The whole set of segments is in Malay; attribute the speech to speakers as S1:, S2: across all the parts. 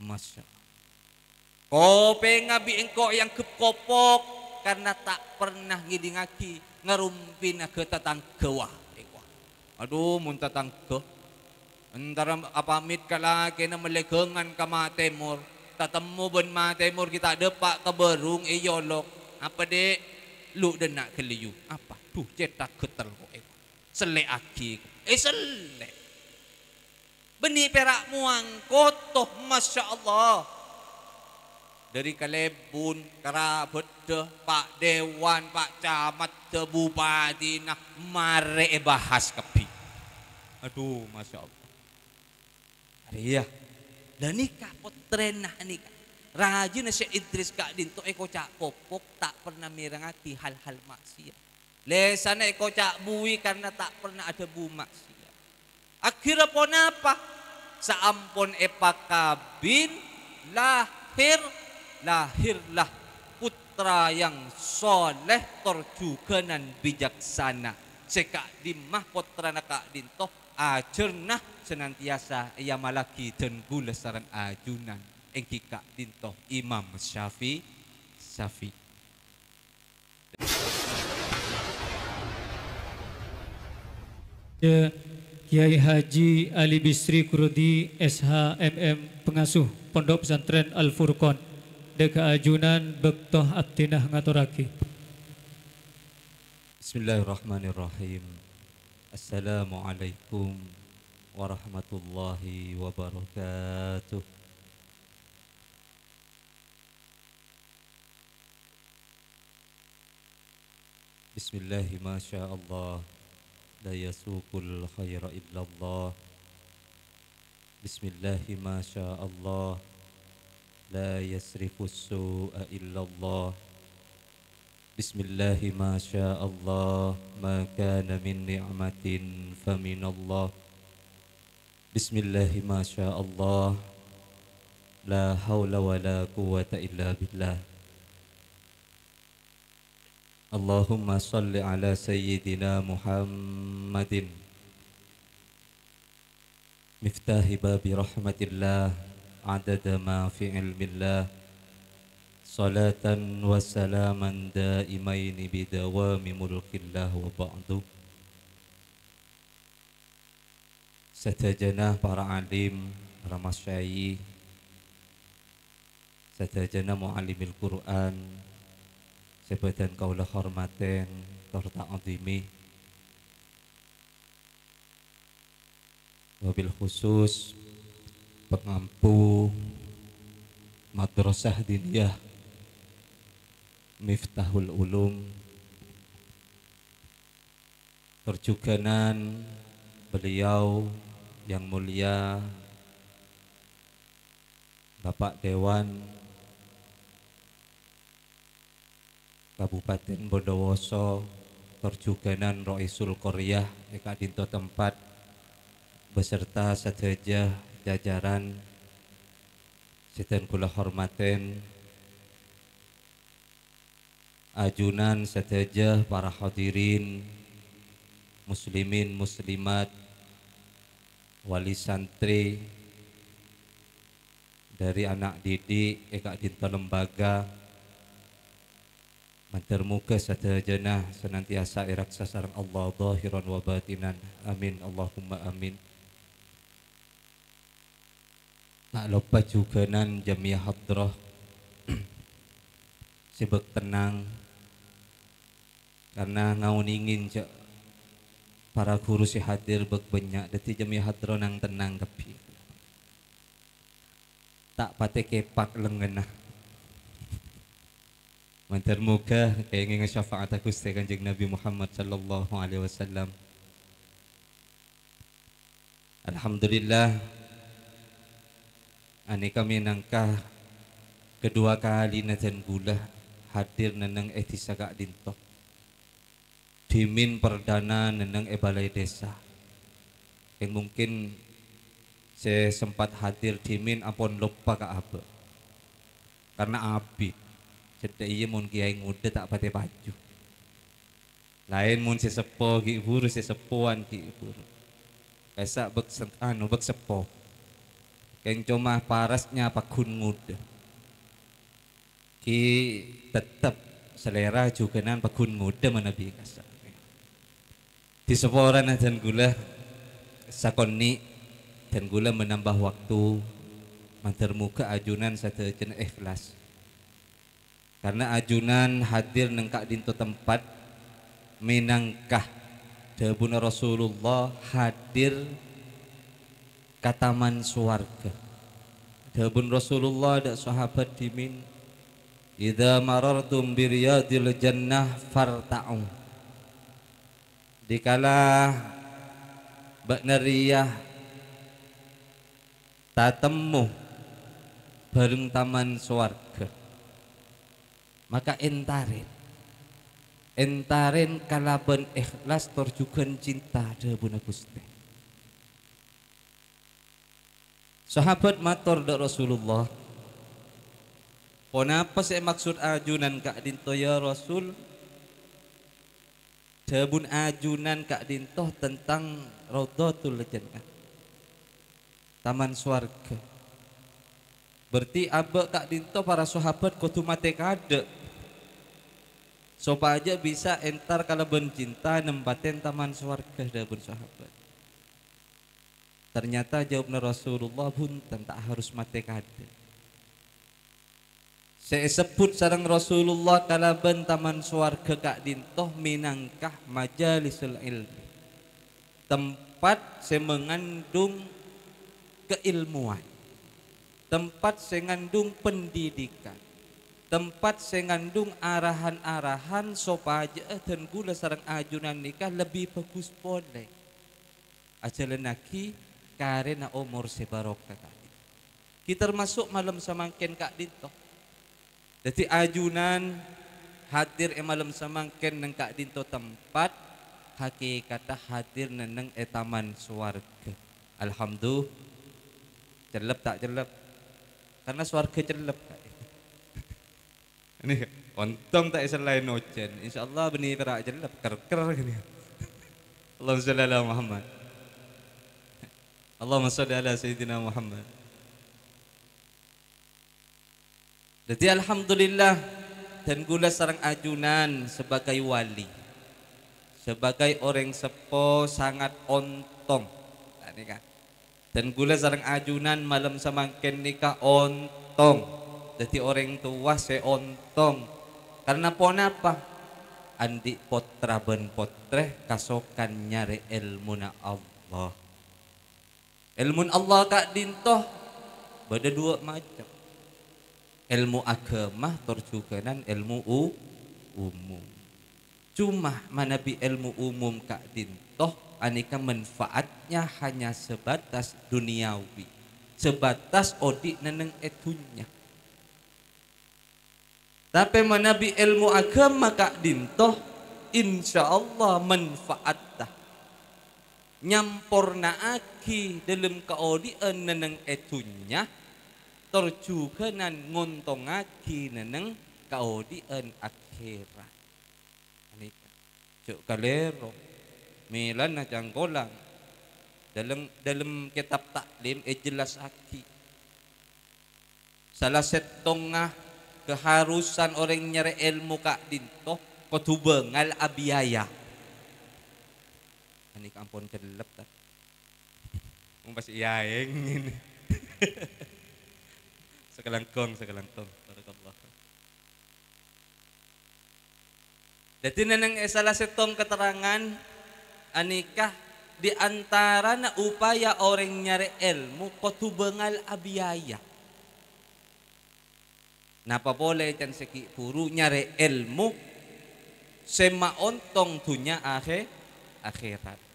S1: Masya Allah. Kope ngabi engko yang kepopok karena tak pernah ngidingaki ngerumpin ke tetangga wah. Aduh mun tetangga antara apamit kalaki na melegengan ka matemur tatemu ben matemur kita depak ke berung iyolok apa dek lu denak keliu apa tuh cetak ketel kok selek aki selek benih perak muang kotoh Masya Allah dari Kalebun, Karabede, Pak Dewan, Pak Camat, Bupati, nah mare bahas kepi. Aduh, Masya Allah. Iya. Dan nikah potren nah nikah. Rajin na si Idris Kak Dinto eko cak popok tak pernah mirangati hal-hal maksiat. Lesana eko cak bui karena tak pernah ada bu maksiat. Akhirnya pon apa? Saampon epakabin lahirlah putra yang soleh terjuganan bijaksana sekak dimah putra nakak dintoh ajarnah senantiasa ia malaki dan gula saran ajunan engki kak dintoh Imam Syafi'i
S2: Kiai Haji Ali Bisri Kurdi SHMM pengasuh Pondok Pesantren Al Furqon deka ajunan bektoh abdinah ngaturaki.
S1: Bismillahirrahmanirrahim. Assalamualaikum warahmatullahi wabarakatuh. Bismillahi masya Allah la yasukul khaira illallah. Bismillahi masya Allah la yasrifus su'a illallah. Bismillahi ma syaa Allah ma kana min ni'matin faminallah. Bismillahi ma syaa Allah la haula wa la quwwata illa billah. Allahumma salli ala sayyidina Muhammadin miftahi babi rahmatillah adada ma fi ilmillah salatan wa salaman daimaini bidawami mulkillah wa ba'du. Satajana para alim, para masyayikh, satajana muallimil Quran, sebadan kaula hormaten serta azimi, wabil khusus pengampu Madrasah Diniyah Miftahul Ulum, terjuganan beliau yang mulia Bapak Dewan Kabupaten Bondowoso, terjuganan Roisul Koryah eka dinto tempat beserta sadaya jajaran sedan kula hormaten ajunan sadaya para hadirin muslimin muslimat wali santri dari anak didik eka dinto lembaga mantar muka sadayana senantiasa iraksa sareng Allah zahiran wa batinan amin Allahumma amin. Nak lupa juga nan jamiah hadrah sibuk tenang karena ngauningin cak para guru si hadir bek banyak dati jamiah hadrah nang tenang tapi tak pate kepak lengenah mantar muka kayak ngesyafaat aku Kanjeng Nabi Muhammad sallallahu alaihi wasallam. Alhamdulillah ani kami nangkah kedua kali najan gula hadir neneng etisaka dinto dimin perdana neneng balai desa yang mungkin saya sempat hadir dimin apon lupa ke apa karena abi cedek iya mun kiai muda tak pate baju lain mun sesepo ki buru sesepuan ki buru kaisa bek sepo Keng cuma parasnya pakun nguda. Ki tetap selera juga nan pakun nguda manabi kasar. Di seporan dan gula sakoni dan gula menambah waktu mantar muka ajunan satu jen ikhlas. Karena ajunan hadir nengkak dinto tempat minangkah debuna Rasulullah hadir kataman suarga. Debun Rasulullah ada sahabat dimin idza marartum biriyadil jannah farta'u. Dikala bak nariyah tatemu bareng taman swarga maka entarin kalaban ikhlas torjukan cinta debuna Gusti. Sahabat matur da Rasulullah, kenapa saya maksud ajunan kak dinto ya Rasul? Debun ajunan kak dinto tentang Raudhatul Jannah, taman swarga. Berarti abek kak dinto para sahabat kudu mate kade supaya bisa entar kalau bencinta nempatin taman swarga debun sahabat. Ternyata jawabnya Rasulullah pun tak harus mate kade. Saya sebut sarang Rasulullah kalaban taman swarga kak dintoh minangkah majalisul ilmi, tempat saya mengandung keilmuan, tempat saya mengandung pendidikan, tempat saya mengandung arahan-arahan supaya dan gula sarang ajunan nikah lebih bagus boleh ajalan lagi karena umur sebarokah tadi. Kita termasuk malam samangken kak dintoh. Jadi ajunan hadir malam samangken neng kak dinto tempat hakikata hadir neng taman swarga. Alhamdulillah. Jelep tak jelep? Karena swarga jelep kak. Ini untung tak selain ojen. Insyaallah benih perak jelep ker gini. Allahumma sholli ala Muhammad. Allahumma sholli ala sayyidina Muhammad. Jadi alhamdulillah dan gula sarang ajunan sebagai wali, sebagai orang sepo sangat ontong, nikah. Dan gula sarang ajunan malam samangken nikah ontong. Jadi orang tua se ontong. Karena pon apa? Andi potra ben potreh kasokan nyari ilmu na Allah. Ilmu Allah kak dintoh beda dua macam. Ilmu agama terjuganan ilmu umum. Cuma manabi ilmu umum kak dintoh aneka manfaatnya hanya sebatas duniawi, sebatas odik neneng etunya. Tapi manabi ilmu agama kak dintoh insya Allah manfaatnya nyampurna aki dalam kaodian neneng etunya terjuganan ngontongaki neneng kaodian akhirat. Anika cuk kalero milan na janggolang dalam kitab taklim jelas aki salah setengah keharusan orang nyari ilmu kak dinto kudu bengal abiyaya. Anik ampun celep tak mau pas iyaeng ini. Sekelangkong barakallah. Jadi neneng salah setong keterangan anikah di antara na upaya orang nyari ilmu kudu bengal abiyaya. Napa boleh can seki puru nyari ilmu sema ontong dunya akhirat.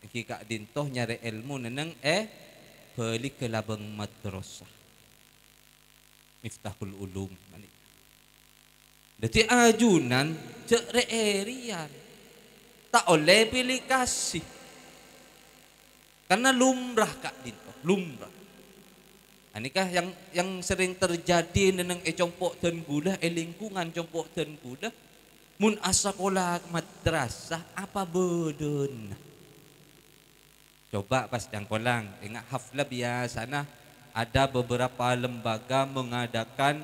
S1: Iki kak dintoh nyari ilmu neneng beli ke labang madrasah. Miftahul ulum. Jadi ajunan cek reerian tak oleh pilih kasih karena lumrah kak dinto lumrah. Anikah yang sering terjadi neneng compok dan gula lingkungan compok dan gula mun asakola madrasah apa bedona. Coba pas jangkolang ingat haflah biasa nah ada beberapa lembaga mengadakan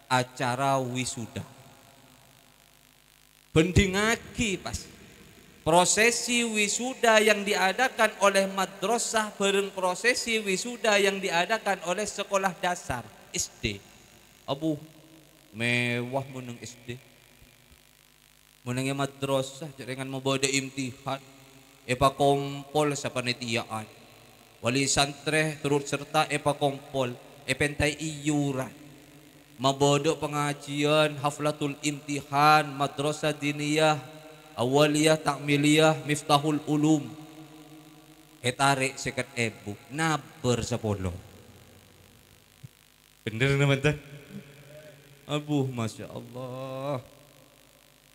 S1: acara wisuda. Bendingaki pas prosesi wisuda yang diadakan oleh madrasah bareng prosesi wisuda yang diadakan oleh sekolah dasar SD. Abu mewah meneng SD. Menengnya madrasah jangan mau bawa imtihan. Epa kompol sa panitiaan. Wali santre turut serta epa kompol. Epentai iyuran. Mabodo pengajian, haflatul imtihan, madrasah diniyah, awaliyah, takmiliyah, miftahul ulum. Tarik sekat ebu, naber sa polo. Bener naman ta? Abuh, Masya Allah.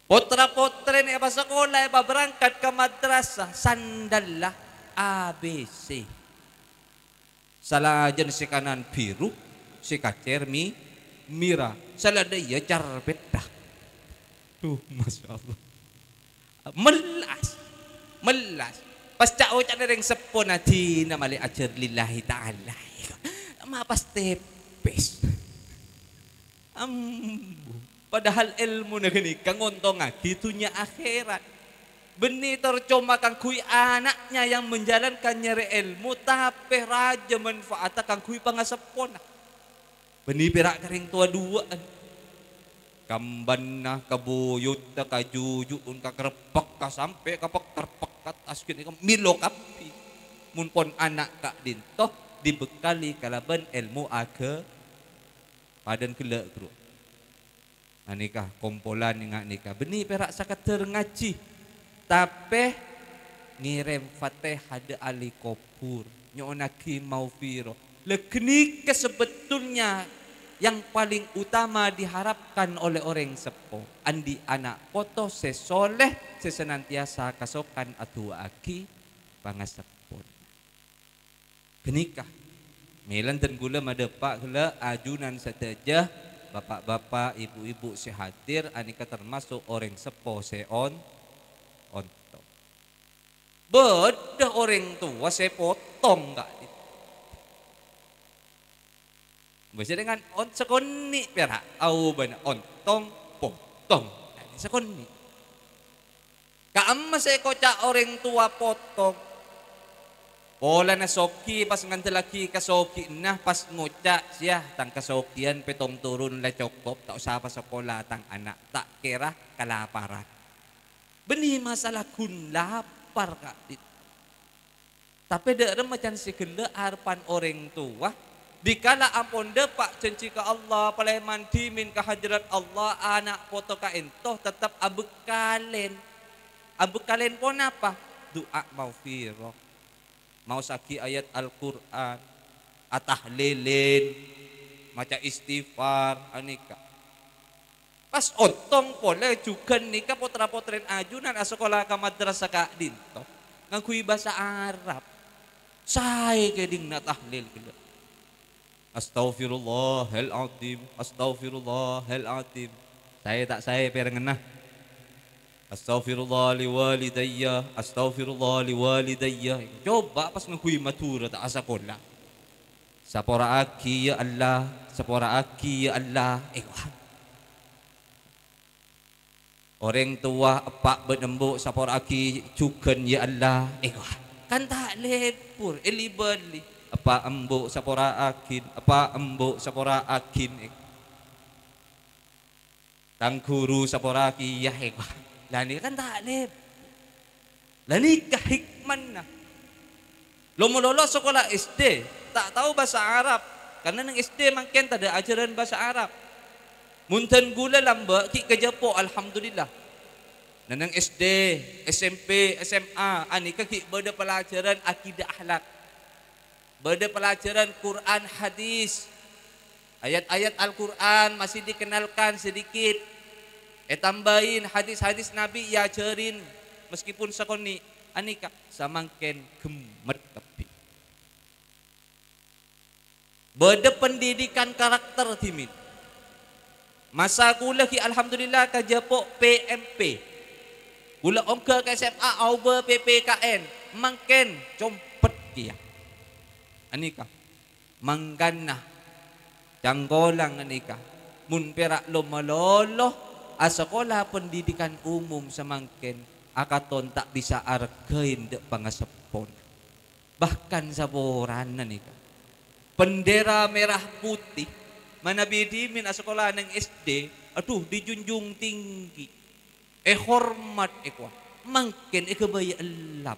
S1: Potra-potra ni apa sekolah, apa berangkat ke madrasah, sandal lah, ABC. Salah aja si kanan biru, si kacer Mira, salah dia carpet dah. Tuh, Masya Allah. Melas. Pas cak cak dereng sepon hati nama li ajar lillahi ta'ala. Pas tepes. Padahal ilmu na gani, kangontong nga, gitunya akhirat. Benih tercoma kang kui anaknya yang menjalankan nyeri ilmu, tapi raja manfaat kang kui pangasepon. Benih perak kering tua duaan. Kamban na kabuyut na kajujun kakerpak ka sampai kapakkerpak kat askin ikam milo kapi. Munpon anak kak dinto dibekali kalaban ilmu aga padan kelak bro. Anikah kompolan nga nikah. Benih perak sakater ngaji. Tapi ngirim fatihah de ali kopur. Nyonaki maufiro. Lekni sebetulnya yang paling utama diharapkan oleh orang sepo. Andi anak foto sesoleh sesenantiasa kasokan atu aki pangasepon. Genikah. Melan dan gula madepak gula ajunan saja. Bapak-bapak, ibu-ibu sehadir anika termasuk orang sepo seon onto. Beda orang tua saya potong enggak. Bisa dengan on sekoni pera au bana ontong potong. Sekoni. Kaam saya kocak orang tua potong. Pola na soki pas ngantel lagi kasoki nah pas ngocak siya tang kasokian petong turun la cokop tak usah pa sa pola tang anak tak kira kalaparan. Benih masalah kun lapar kak. Tapi dek macam si genda harapan orang tua. Dikala ampun depak cenci ke Allah paleman dimin ke hadirat Allah anak foto ka entoh tetap abekalen. Abekalen pun apa? Doa maufirah. Mau saki ayat Al-Quran, atahlilin, maca istighfar, anika. Pas ontong pole juga nika potra-potren ajunan asekolah ka madrasah ka dinto. Ngakui bahasa Arab. Say keding na tahlil kita. Astaghfirullahaladzim, astaghfirullahaladzim. Saya tak saya perengenah. Astaghfirullah liwalidayya, astaghfirullah liwalidayya. Coba pas ngakui matura tak asakola. Sapora aki ya Allah, sapora aki ya Allah. Orang tua epak benembuk sapora aki cukan ya Allah. Kan tak lepur, elibali. Apa embuk sapora akin, apa embuk sapora akin. Tang guru sapora aki ya Lani kan tak lep. Lani kahikman na. Lomololo sekolah SD tak tahu bahasa Arab. Karena nang SD mungkin tak ada ajaran bahasa Arab. Muntan gula lamba ki kejapo alhamdulillah. Nang SD, SMP, SMA anika ki beda pelajaran akidah akhlak. Beda pelajaran Quran hadis. Ayat-ayat Al-Quran masih dikenalkan sedikit. Tambahin hadis-hadis Nabi ya ajarin meskipun sakoni anika samangken gemet tepi. Beda pendidikan karakter timin. Masa gula ki alhamdulillah kajapo PMP. Gula ongka ke SMA au PPKN mangken compet kia. Anika. manggana janggolang anika mun perak lo malolo sekolah pendidikan umum semangkin akaton tak bisa argain dek pangasepon bahkan saboran nika bendera merah putih mana bidimin sekolah nang SD aduh dijunjung tinggi hormat ekwa mangkin ekebaya elap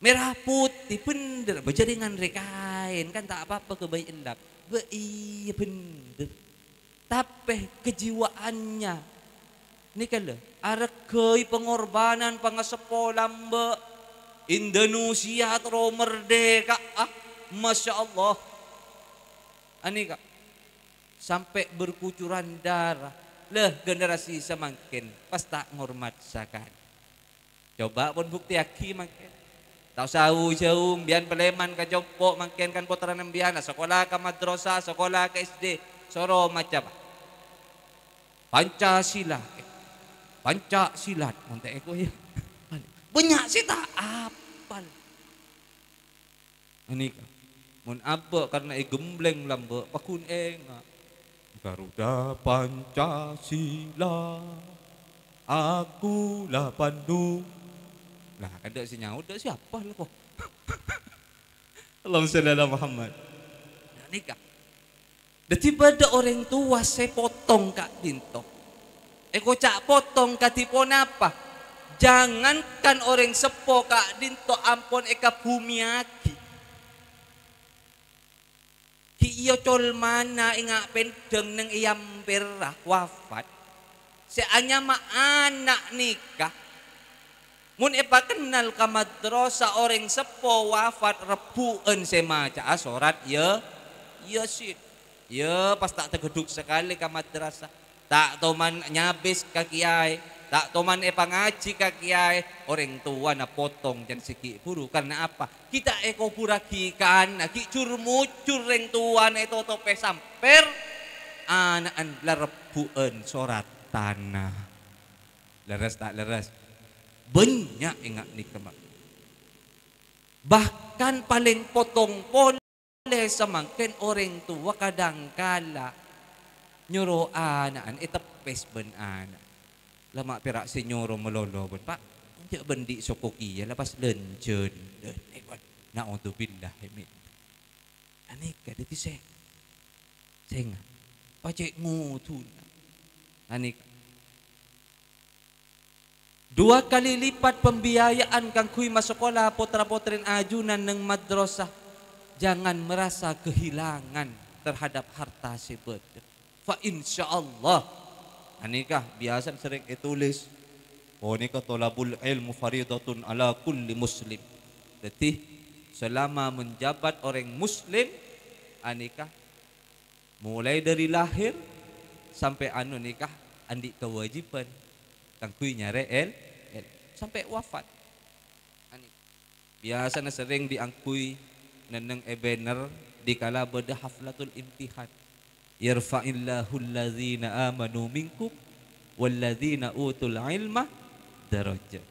S1: merah putih bener berjaringan rekain kan tak apa-apa kebaya elap iya bener tapi kejiwaannya ini kan le arkai pengorbanan pangasepolah mbak Indonesia terus merdeka Masya Allah anika sampai berkucuran darah generasi semakin pas tak ngormat sakan coba pun bukti aki makin tahu jauh bian peleman ke jompo makin kan putaran biana sekolah ke madrasah sekolah ke SD soro macam Pancasila monte eko ya banyak sih tak apal anika mun abbe karena gembleng lambe pakun enga Garuda Pancasila akulah pandu lah ada si nyaut dak siapa lah kok Allahumma shalli ala Muhammad nikah tiba ada orang tua saya potong kak dinto eko cak potong katipon apa jangankan orang sepo kak dinto ampon eka bumi aki ki iyo col mana inga pendeng neng iyam perah wafat seanya ma anak nikah mun epa kenal ka madrasah orang sepo wafat rebuan semaca asorat ya sih ya pas tak tegeduk sekali ka madrasah tak toman nyabis ka kiai tak toman ngaji ka kiai orang tua na potong jan siki buru karena apa kita eko puragi kan ki curmucur reng tua na ito tope samper anaan larebuan sorat tanah leres tak leres banyak ingat ni kemak bahkan paling potong pole semangkin orang tua kadang kala nyuruh anaan itepes ben anak lama perak senyoro melolo ben pak njak bendi sokoki ya lepas lenjen na'udzubillah min anika dadi senga pacek ngutu anika 2 kali lipat pembiayaan kang kui masekolah putra-putrin ajunan neng madrasah jangan merasa kehilangan terhadap harta sebet fa insyaallah anikah biasa sering ditulis nikah tolabul ilmu faridatun ala kulli muslim jadi selama menjabat orang muslim anikah mulai dari lahir sampai nikah andi kewajiban kang kui nyare sampai wafat biasa sering diangkui neneng ebener dikala beda haflatul imtihan yarfa'illahu alladzina amanu minkum walladzina utul ilma darajat.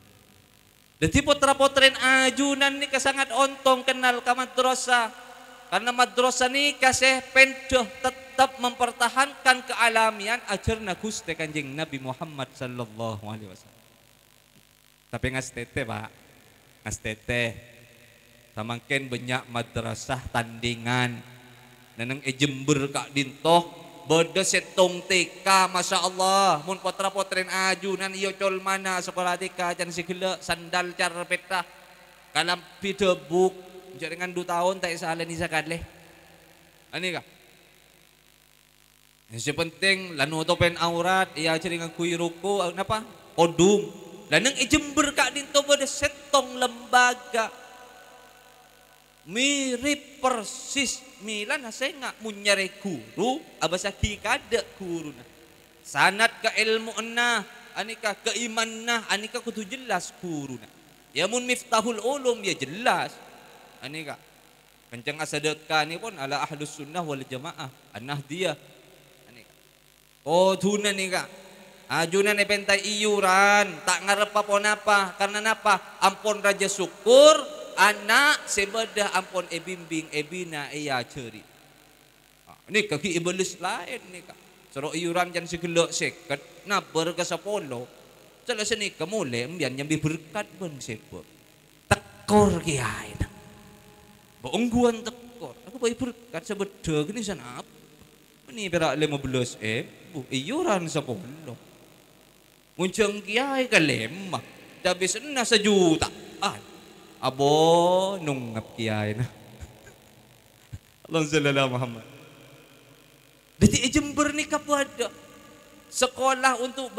S1: Dadi putra-putrin ajunan ni kasangat ontong kenal ka madrasah. Karena madrasah ni kasih pendoh tetap mempertahankan kealamian ajarna Gusti Kanjeng Nabi Muhammad sallallahu alaihi wasallam. Tapi ngastete Pak, ngastete samangken banyak madrasah tandingan neneng Jember kak dintoh beda setong TK Masya Allah mun potra-potren ajunan iyo col mana sekolah TK can sigela sandal carpeta kalam pidebuk jaringan 2 tahun tak salah ni sakadleh ani ka yang penting lanu topen aurat iya jaringan kui ruko napa kodum laneng Jember kak dintoh beda setong lembaga mirip persis Milan saya nggak munyare guru abasa kada guru na sanat ke ilmu na anika keiman na anika kudu jelas guru na ya mun miftahul ulum ya jelas anika kencang asadaka ni pun ala ahlus sunnah wal jamaah an-nahdiyah anika tuna nika ajunan pentai iuran tak ngarep apa karena napa ampun raja syukur anak sebedah ampun bimbing bina iya ceri. Ni kaki iblis lain ni kak. Sero iuran jan segelok seket naber ke 10. Salah seni kemule mbian yang berkat ben sebab. Tekor kiai. Boongguan tekor. Aku bayi berkat sebeda gini sana. Ini perak 15 iuran 10. Muncung kiai ke lemah. Dabis na sejutaan. Abo nunggap kiai na. Allahumma salli ala Muhammad. Jadi Jember ni kepada sekolah untuk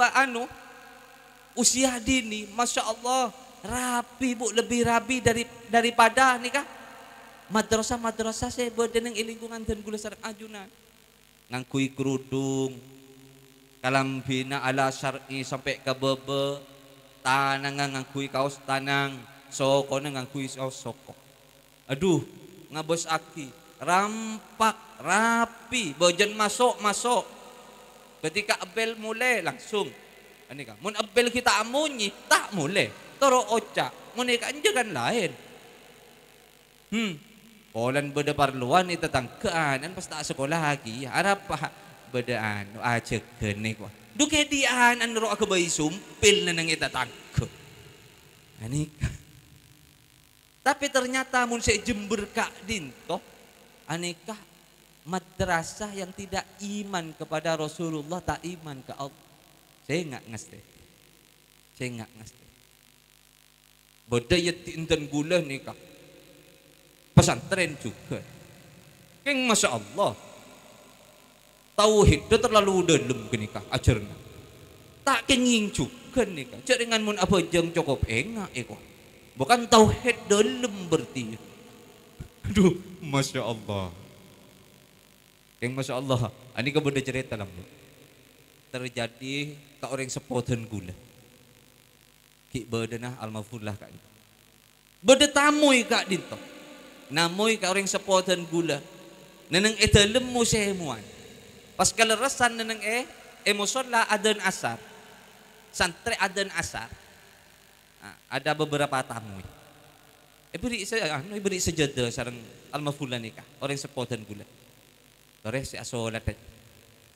S1: usia dini, masya Allah rapi bu, lebih rapi daripada ni kah madrasah saya berdeneng lingkungan dan gula sarang ajunan ngangkui kerudung kalambina ala syar'i sampai ke bebe tanang ngangkui kaos tanang soko ngangkui kaos soko. Aduh ngabos aki rampak rapi bojan masuk ketika abel mulai langsung ani ka mun abel kita amunyi tak mulai toro oca mun ka kan lain Polan beda parluan itu tangkaan an pas tak sekolah lagi harap bedaan aja kene kwa duke dian an ro aku bayi sumpil nang ita tangke ani tapi ternyata mun se Jember kak dinto aneka madrasah yang tidak iman kepada Rasulullah, tak iman ke Allah. Saya nggak ngerti. Budaya tinten gula nih kak. Pesantren juga. Keng masya Allah. Tauhid itu terlalu dalam gini kak ajarnya. Tak kenying juga nih kak. Jaringan mun apa jeng cukup enggak eko. Bukan tauhid dalam berarti. Aduh, masya Allah. Yang masya Allah, ini kemudian cerita lah. Terjadi ke orang sepotan gula. Ki berdenah almafullah kak. Berdetamu kak dinto. Namoi ke orang sepotan gula. Neneng etalemu semuan. Pas kelerasan neneng emosola adan asar. Santri adan asar. Ada beberapa tamu. Beri sejadah sarang almafullah nikah orang sepotan gula. Tore si asolat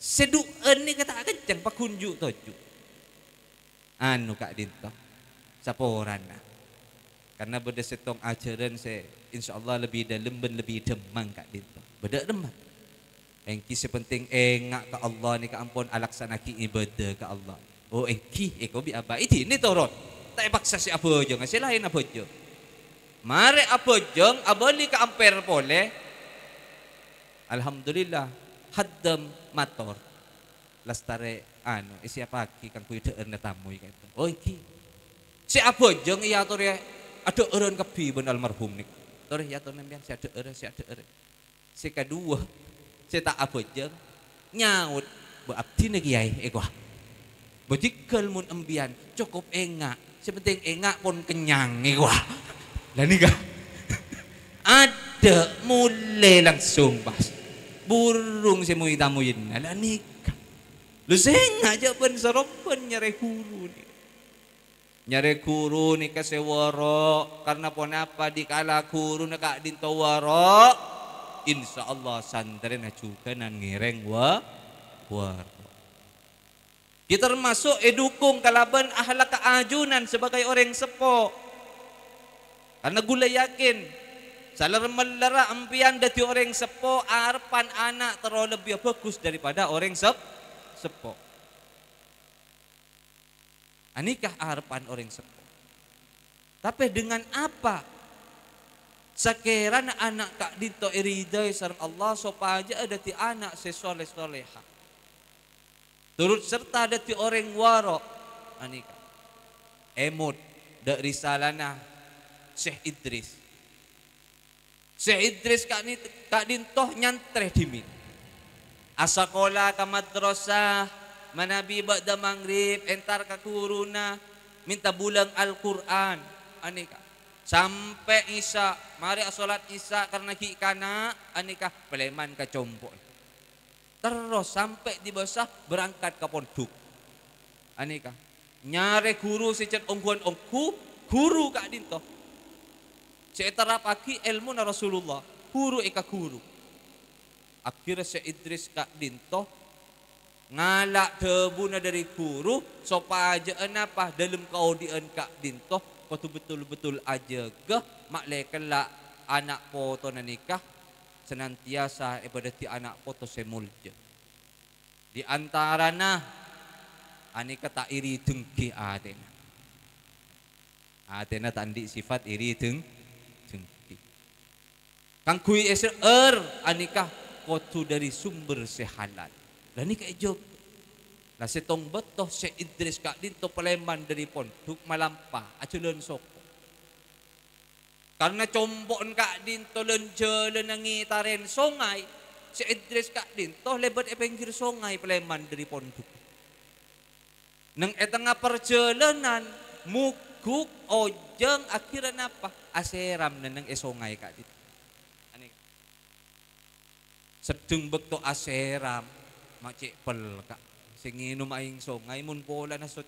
S1: seduan ni kata kencang pakunjuk toju. Anu kak dinto saporan na. Karena beda setong ajaran se insyaallah lebih dalam dan lebih demang kak dinto. Beda demang. Engki sepenting engak ke Allah ni ka ampun alaksanaki ibadah ke Allah. Oh engki eko bi aba itu ni torot. Tak paksa si apa je ngasi lain apa je. Mare apa jeng abali ke amper pole. Alhamdulillah haddam mator. Lastare siapa ki kang kuwi deur na tamu gitu. Oh iki. Si apa jeng iya tore ada eureun kebi ben almarhum nik. Tore ya tore nembian si ada eureun. Si kedua si tak apa jeng nyaut bu abdi ne kiai eko. Bejikal mun embian cukup engak. Sepenting engak pun kenyang eko. Lah nikah ada mulai langsung pas burung si mui tamuin lah nikah lu saya aja ben seropen nyare guru nih kasewaro karena pon apa dikala guru nak kak dinto waro insya Allah santren juga nan ngireng waro kita termasuk edukung kalaban ahlak keajunan sebagai orang sepo. Karena gula yakin salar melara ampian dati orang sepo arpan anak terlalu lebih bagus daripada orang sepo. Anikah arpan orang sepo. Tapi dengan apa? Sekiranya anak kak dito iridai sareng Allah sopaja ada ti anak sesoleh-soleha. Turut serta dati orang waro. Anikah emut dak risalana Syekh Idris kak dintoh nyantreh dimin asakola ka madrasah manabi ba'da maghrib entar ka kuruna minta bulang Al-Quran anika sampai isya mari salat isya karena ki kana anika peleman ka compo terus sampai di basah berangkat ke pondok anika nyare guru si cet ongguan ongku guru kak dintoh Seetara pagi ilmu na Rasulullah, guru eka guru. Akhirnya si Idris kak dinto ngalak debu na dari guru supaya apa dalam kau dien kak dinto kau tu betul-betul aja ke maklekala anak poto na nikah senantiasa ibadati anak poto semulja. Di antara na ani kata iri dengki adena. Adena tandi sifat iri dengki. Kang kui eser anikah kotu dari sumber sehalal. Dan ini kayak job. Lah setong betoh si Idris kak dinto Paleman dari pondok malampah aculun soko. Karena combon kak dinto lenjelen ngitaren songai, si Idris kak dinto lebat pinggir songai Paleman dari pondok. Nang etengah perjalanan muguk ojeng akhirnya apa? Aseram nang esongai kak dinto. Sedeng bekto aseram macik pel kak sing nginum aing songai mun pola na sot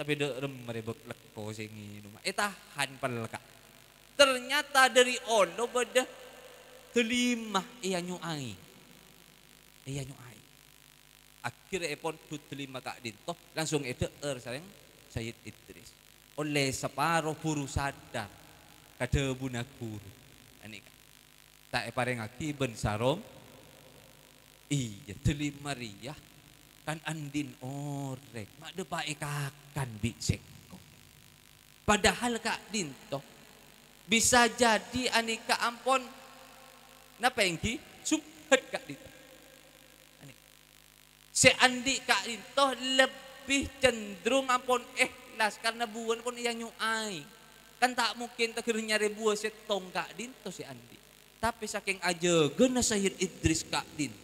S1: tapi derem merebek leko sing nginum tahan pel kak ternyata dari ono beda telimah iya nyuai akhirnya epon tut telima kak dinto langsung sareng Sayyid Idris oleh separuh buru sadar kadebu na guru ani tak pareng aki ben sarom. Iya, telima Maria kan andin orek, mak de pae kakan bisek. Padahal kak dinto bisa jadi anika ampon napa engki subhat kak dinto. Si andi kak dinto lebih cenderung ampon ikhlas karena buan pun yang nyuai. Kan tak mungkin tak nyari buah setong kak dinto si andi. Tapi saking aja gena Sayyid Idris kak dinto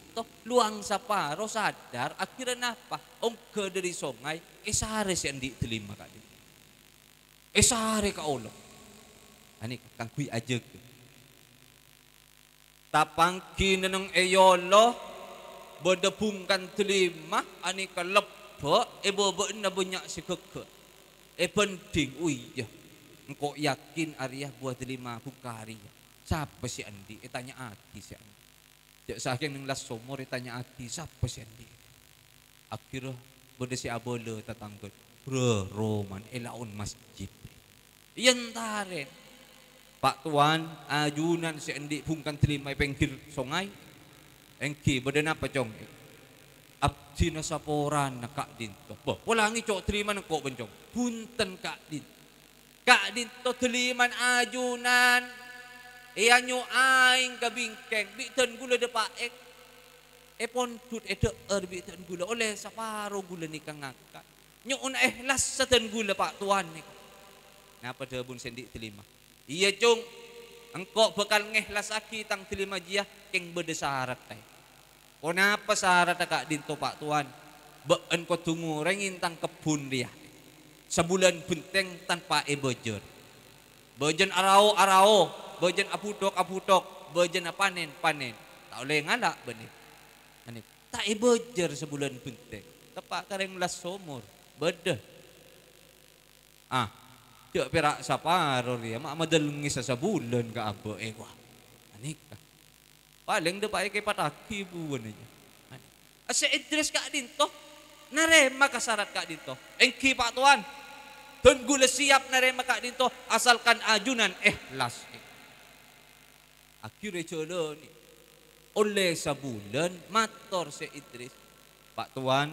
S1: luang saparo sadar akhirnya napa ongke dari songai esare si andi telima kak dinto esare ka Allah ani kang kui aja tapangki neneng eyolo bedepungkan telima ani ka lebok bebe na banyak si keke penting uya engkau yakin Arya buat telima bukari siapa si andi tanya aki si andi. Jak saking nang las somor tanya aki siapa si andi. Akhirnya benda si abole tatanggot. Bro Roman elaon masjid. Iyan taren. Pak Tuan ajunan si andi bungkan terima pengkir songai. Engki benda napa cong? Abdi na saporan na kak dinto. Boh, pulangi cok terima na kok bencong. Punten kak dinto. Kak dinto terima ajunan. Iya nyo aing kabingkeng biten gula de paek epon tut biten gula oleh saparo gula ni kang ngangkat nyo un ikhlas sa ten gula Pak Tuan ni ngapa debun sendi telima iya cung engkau bakal ngehlas aki tang telima jia keng bede syarat tay kenapa syarat kak dinto Pak Tuan been ko tungu rengin tang kebun dia sebulan benteng tanpa bejor bejen arao bejen aputok, bejen panen. Tak boleh ngalak benih. Tak bejer sebulan penting. Tepak kareng las somor. Beda. Cek perak saparo dia. Mak madelungi sebulan ke apa. Wah. Anika. Paling depan ke pataki buan aja. Asa Idris kak dinto. Narema kasarat kak dinto. Engki Pak Tuan. Dan gula siap narema kak dinto. Asalkan ajunan ikhlas. Akhirnya colon oleh sebulan mator si Idris Pak Tuan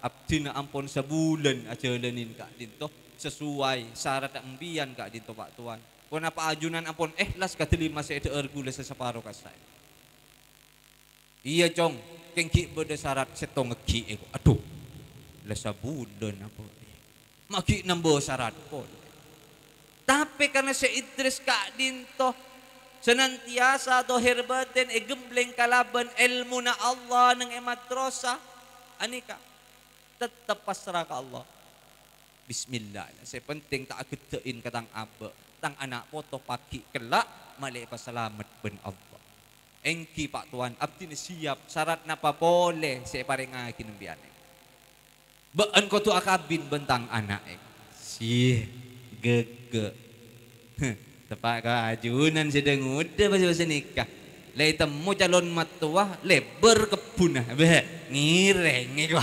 S1: abdina ampun sebulan acelenin kak dinto sesuai syarat ambian kak dinto Pak Tuan kenapa ajunan ampun ikhlas katelima saya gula seseparo kasai iya cong kengki beda syarat setong ngeki aduh lah sebulan apa maki nambah syarat pun tapi karena si Idris kak dinto senantiasa dohir batin gembleng kalaban ilmu na Allah ng madrasah anika tetap pasrah ke Allah bismillah saya penting tak agetein katang abe tang anak foto pagi kelak malik pasalamat ben Allah engki Pak Tuan abdi siap syarat napa boleh saya paring akin biane been ko tu akabin bentang anak si gege Tepat keajunan sedang udah bahasa nikah. Lai temu calon matuah lebar kebun ngireng iku.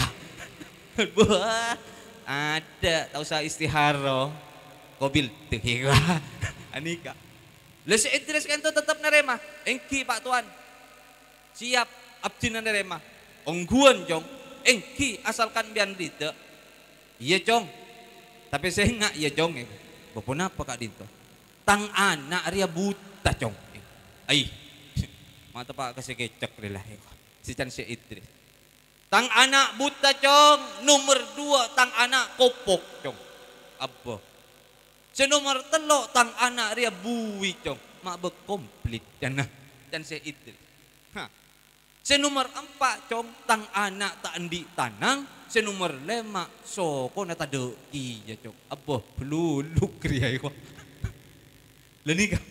S1: Wah, ada tak usah istiharo. Kobil tuh iku. Anika. Lah si Idris kan tetap nerema. Engki Pak Tuan. Siap abdina nerema. Ongguan jong. Engki asalkan bian rida. Iya jong. Tapi saya enggak iya jong. Bapak apa Kak Dinto? Tang anak ria buta jong. Ai. Mata Pak kasih kecek lah. Si Chan si Idris. Tang anak buta jong. Nomor 2 tang anak kopok jong. Apa? Si nomor 3 tang anak ria buwi jong. Mak berkomplit. Dan si Idris. Si nomor 4 jong tang anak tak andi tanang. Si nomor 5 soko nata deki ya jong. Apa? Peluluk ria iko. Lani ka.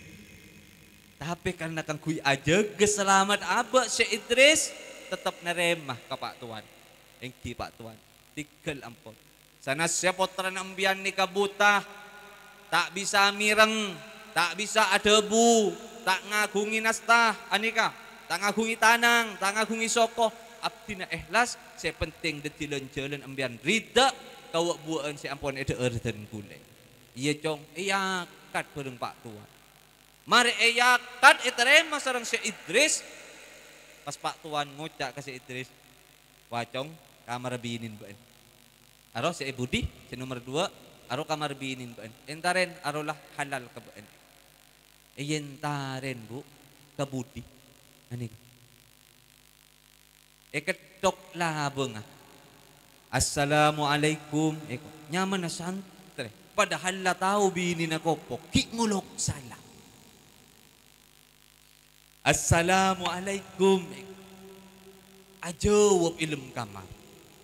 S1: Tapi karena kang kui aja keselamat abah si Idris tetap neremah ke Pak Tuan. Engki Pak Tuan. Tinggal ampun. Sana siapa potran ambian ni kabuta. Tak bisa mireng. Tak bisa adebu. Tak ngagungi nastah. Anika. Tak ngagungi tanang. Tak ngagungi soko. Abdina ikhlas. Saya penting detilan jalan ambian rida. Kau buan si ampun ada erden gulai. Iya cong. Iya kat bareng Pak Tuan. Mari eyakat iterema sarang si Idris. Pas Pak Tuan ngucak ke si Idris. Wacong kamar binin baen. Aro si Budi si nomor 2 aro kamar binin baen. Entaren arolah halal ke baen. Entaren Bu ke Budi. Ani. Ketok lah bunga. Assalamualaikum. Nyaman na santre. Padahal la tahu binin na kopok. Ki ngulok salah. Assalamualaikum. Ajawab ilm kamar.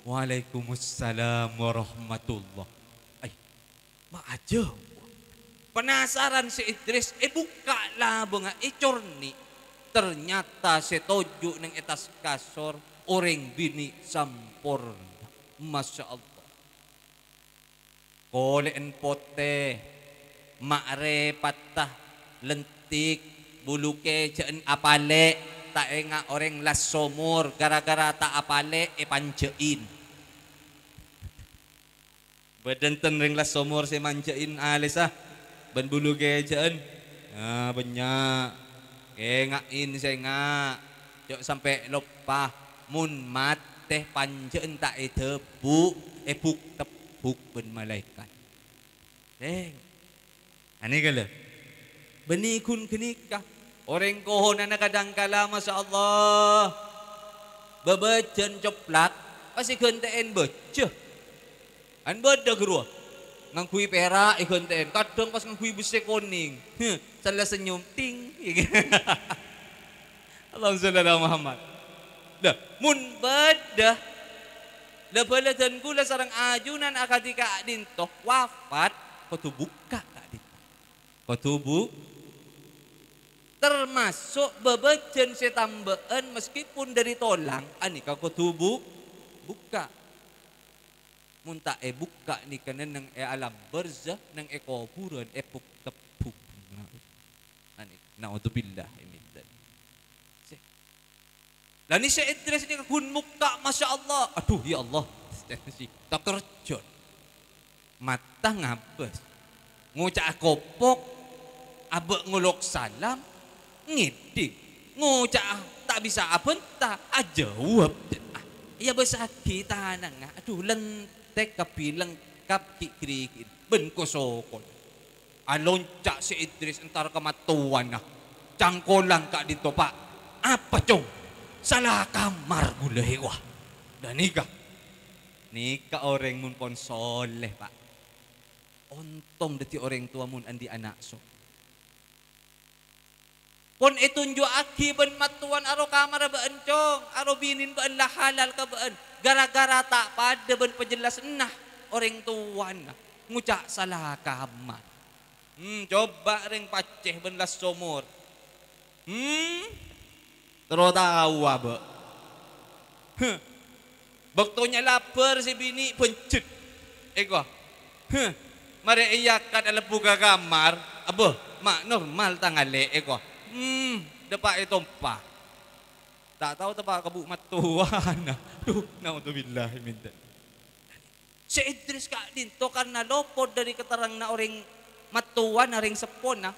S1: Waalaikumsalam warahmatullah. Ay, maajawab. Penasaran si Idris, buka lah bunga, corni. Ternyata setojo ng etas kasor, orang bini sampurna. Masya Allah. Koleen pote, makre patah, lentik, buluke jaan apale tak nga orang las somor gara-gara tak apale panjein badenten ring las somor si manjein alisa ban buluke jaan banyak ngain saya nga jok sampai lupa mun mat teh panjein tak tebu buk tepuk ben malaikat ani kala benikun kenikah orang kohon na kadang kala masya Allah bebejen coplak pasti genteen beje an beda gerua ngangkui perak genteen kadang pas ngangkui besi kuning salah senyum ting Allahumma sholli ala Muhammad dah mun beda lebaladan kula sarang ajunan akatika dintoh wafat kutu buka kak dintoh kutu termasuk bebejen setambaan meskipun dari tolang ani kau tubuh buka munta buka ni kana nang alam barzah nang kuburan puk tepuk ani naudzubillah ini lan si Idris ni kun muka masya Allah aduh ya Allah tak kerja mata ngabes ngucak kopok abek ngulok salam ngidik ngucak tak bisa apa tak ajawab iya besaki tanang aduh lentek kapilang kap kikrikin ben kosokon aloncak si Idris entar kematuan cangkolang kak dito Pak apa cong salah kamar gulay wah dan nikah orang mun pon soleh Pak ontong dati orang tua mun andi anak so pon itunjo aki ben matuan aro kamar baan cong aro binin baan lah halal ka baan gara-gara tak pada ben penjelas nah orang tuan ngucak salah kamar coba ring paceh ben las somor terus tahu apa waktunya lapar si bini pencet mari iyakan ala buka kamar Abo, mak normal tangale eko. Depak itu pa. Tak tahu tepak kabuk matuan. Duh, naudzubillah minta. Si Idris Kak Dinto karena lopod dari keterang na orang matuan na ring sepon na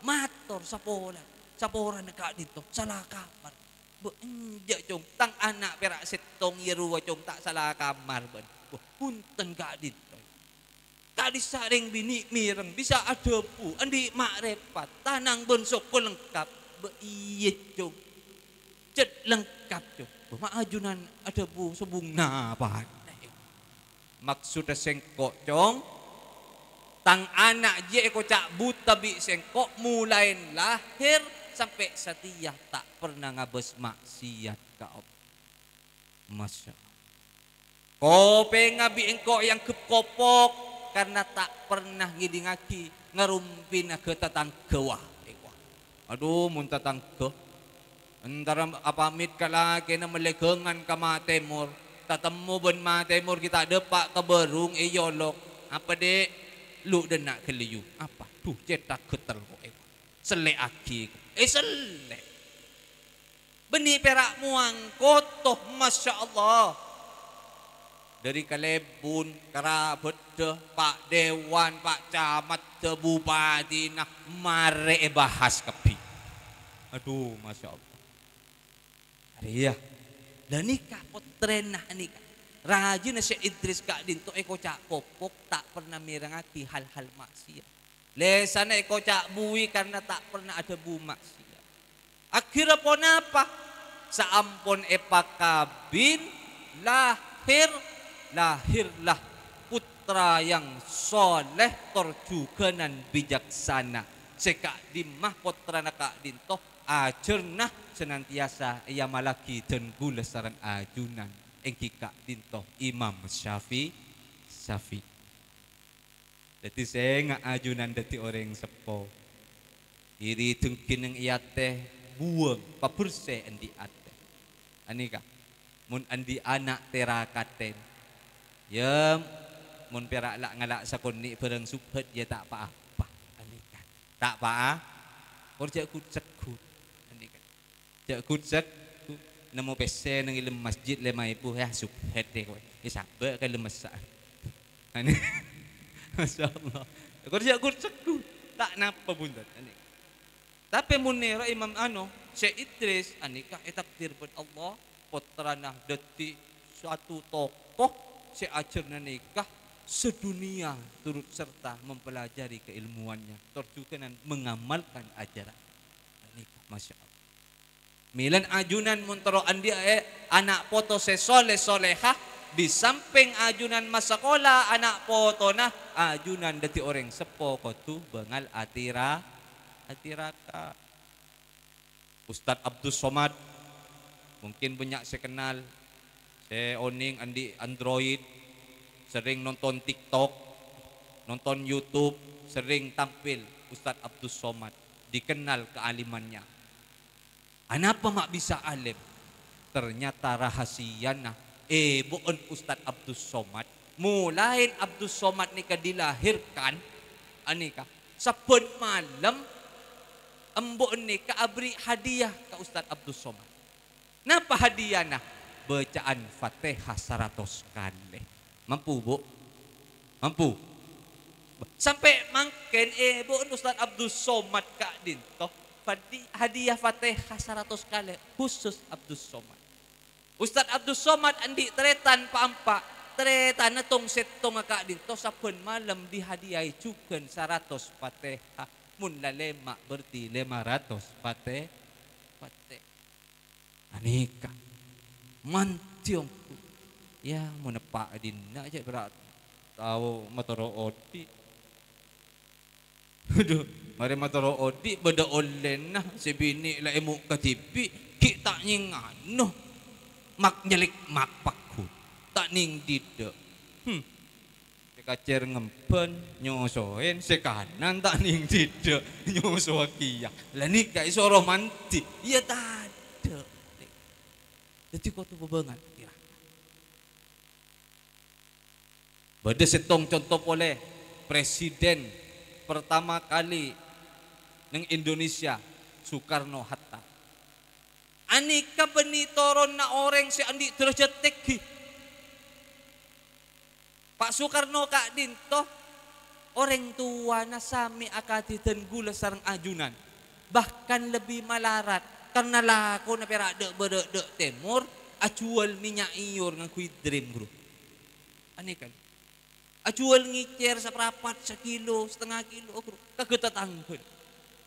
S1: mator sa pola na Kak Dinto salah kamar. Enja cong tang anak perak setong yeruwa cong tak salah kamar ben. Punten Kak Dinto. Kali saring bini mireng bisa ada bu andi mak repat tanang bonsok ko lengkap beiyet cong cet lengkap cong mak ajunan ada bu sebung napa maksudnya sengkok cong tang anak je ko cak buta bi sengkok mulai lahir sampai setia tak pernah ngabes maksiat kau masya kope ngabi engkau yang kepopok karena tak pernah ngidingaki ngerumpin ke tetangga. Aduh, mun tetangga. Antara apamit ka lagi na malegengan ka matemor. Tatemu ben matemor kita depak ke berung yolok. Apa dek? Lu dan nak keliu. Apa? Tuh cetak ketel ko. Sele aki. Sele. Beni perak muang kotoh. Masya Allah. Dari Kalebun, Kerabat, Pak Dewan, Pak Camat, Bupati, nah mare bahas kepi. Aduh, masya Allah. Iya. Dan nikah potren nah nikah. Rajin na si Idris Kak Dinto eko cak popok tak pernah mirangati hal-hal maksiat. Lesana eko cak bui karena tak pernah ada bu maksiat. Akhirnya pon apa? Saampon epakabin lahirlah putra yang soleh terjuganan bijaksana. Sekak dimah putra na Kak Dinto ajarnah senantiasa ia malaki dan gulasaran ajunan engki Kak Dinto Imam Syafi'i. Jadi saya nggak ajunan dari orang sepo. Iri tungkin yang iya teh buang papurse andi ate. Anika mun andi anak terakaten. Ya, mun perak lak ngalak sakoni bareng subhat ya tak apa-apa. Anika. Tak apa. Korja kutsekut. Anika. Jak kutsek nemu pese nang ilem masjid lema ibu ya subhat deh kowe. Ya sabe ka lemesan. Anika. Masyaallah. Korja kutsekut. Tak napa bundat anika. Tapi mun nira Imam Syekh Idris anika takdir buat Allah putra nah detik suatu tokoh si ajarna nikah sedunia turut serta mempelajari keilmuannya terjuganan mengamalkan ajaran nikah masya Allah. Milan ajunan muntaro andi anak poto soleh solehah di samping ajunan masakola anak poto nah ajunan dati orang sepo kotu bengal atiraka. Ustadz Abdul Somad mungkin banyak saya kenal. Saya oning andi Android, sering nonton TikTok, nonton YouTube, sering tampil Ustadz Abdul Somad, dikenal kealimannya. Kenapa mak bisa alim? Ternyata rahasiana. Bukan Ustadz Abdul Somad, mulai Abdul Somad nika dilahirkan, anika sabun malam, embok nika abri hadiah ke Ustadz Abdul Somad. Napa hadiah nah? Bacaan Fatihah 100 kali. Mampu bu? Mampu? Sampai mangken bu Ustaz Abdul Somad Kak Dinto hadiah Fatihah 100 kali khusus Abdul Somad. Ustaz Abdul Somad andi teretan paampa teretan natong setong Kak Dinto sabun malam dihadiahi juga 100 Fatihah. Mun lalema berarti 500 Fatihah. Anika mantiong ya mau nepak dina aja berat tahu matoro odi aduh mari matoro odi beda olen nah si bini lah emu ke TV kita nyingano mak nyelik mak pakut tak ning dide kacer ngempen nyosoen sekanan tak ning dide nyoso kia lah nikah iso romantis iya tade jadi kau tu bebangan kira. Bade setong contoh oleh presiden pertama kali ng Indonesia Soekarno Hatta. Anika benitoron na orang si andi terjetek. Pak Soekarno kak dinto orang tua na sami akati dan gula sarang ajunan. Bahkan lebih malarat karena lako na pera dek temur acual minyak iyor ng kuidrim guru. Anika acual ngicer sa perapat sa kilo, setengah kilo guru. Kagetatangkeun.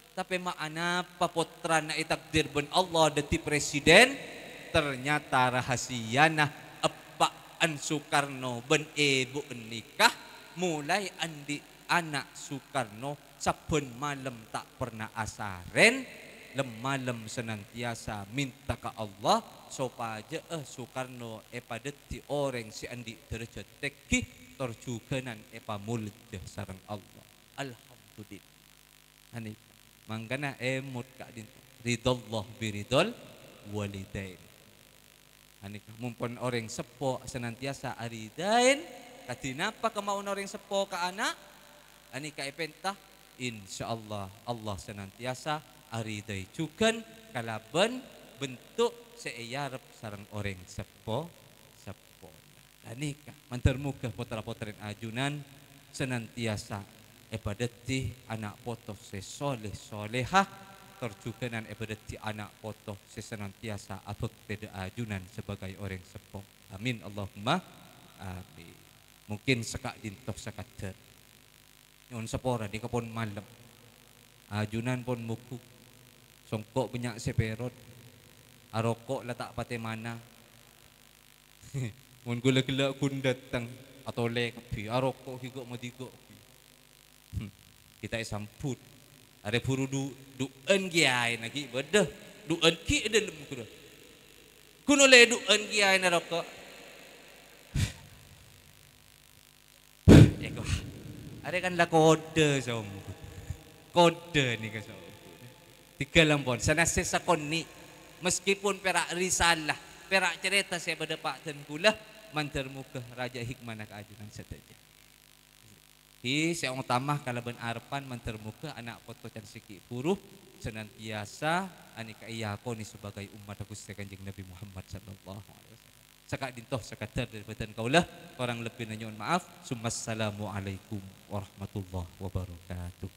S1: Tapi maana papotra na itakdir ben Allah deti presiden ternyata rahasia nah epaan Soekarno ben ibu nikah mulai andi anak Soekarno saben malam tak pernah asaren malam senantiasa minta ke Allah supaya Soekarno padeti orang si andi derajat teki terjuganan mulut sareng Allah. Alhamdulillah. Ani mangkana emut kak din ridallah biridol walidain. Ani mumpun orang sepo senantiasa aridain katinapa kemauan orang sepo ke anak ani ka epentah insyaallah Allah senantiasa aridai jugan kalaban bentuk seeyarep sareng orang sepo. Ani ka mantermuga putra-putrin ajunan senantiasa ebadeti anak poto sesoleh solehah terjuganan ebadeti anak poto sesenantiasa abek tidak ajunan sebagai orang sepo. Amin Allahumma amin. Mungkin sekak dintoh sekadar nyon sepora di kepon malam ajunan pon muku songkok banyak seperot arokok letak pate mana mun gula-gula kun datang atau le kapi arokok higok madigo kita samput ada puru duan giai lagi bedah duan ki ada lem kuda kuno le duan giai na rokok eko ada kan la kode som kode ni ka som tiga lampon sana sesa konni meskipun perak risalah perak cerita saya berdepak dan kula mantermuka raja hikmah nak ajunan saja. Saya utama kalaban arpan mantermuka anak foto can siki buruh senantiasa anika iya ko ni sebagai umat Gusti Kanjeng Nabi Muhammad sallallahu alaihi wasallam. Sakak dintoh sakadar daripada kaulah orang lebih nanyon maaf. Assalamualaikum warahmatullahi wabarakatuh.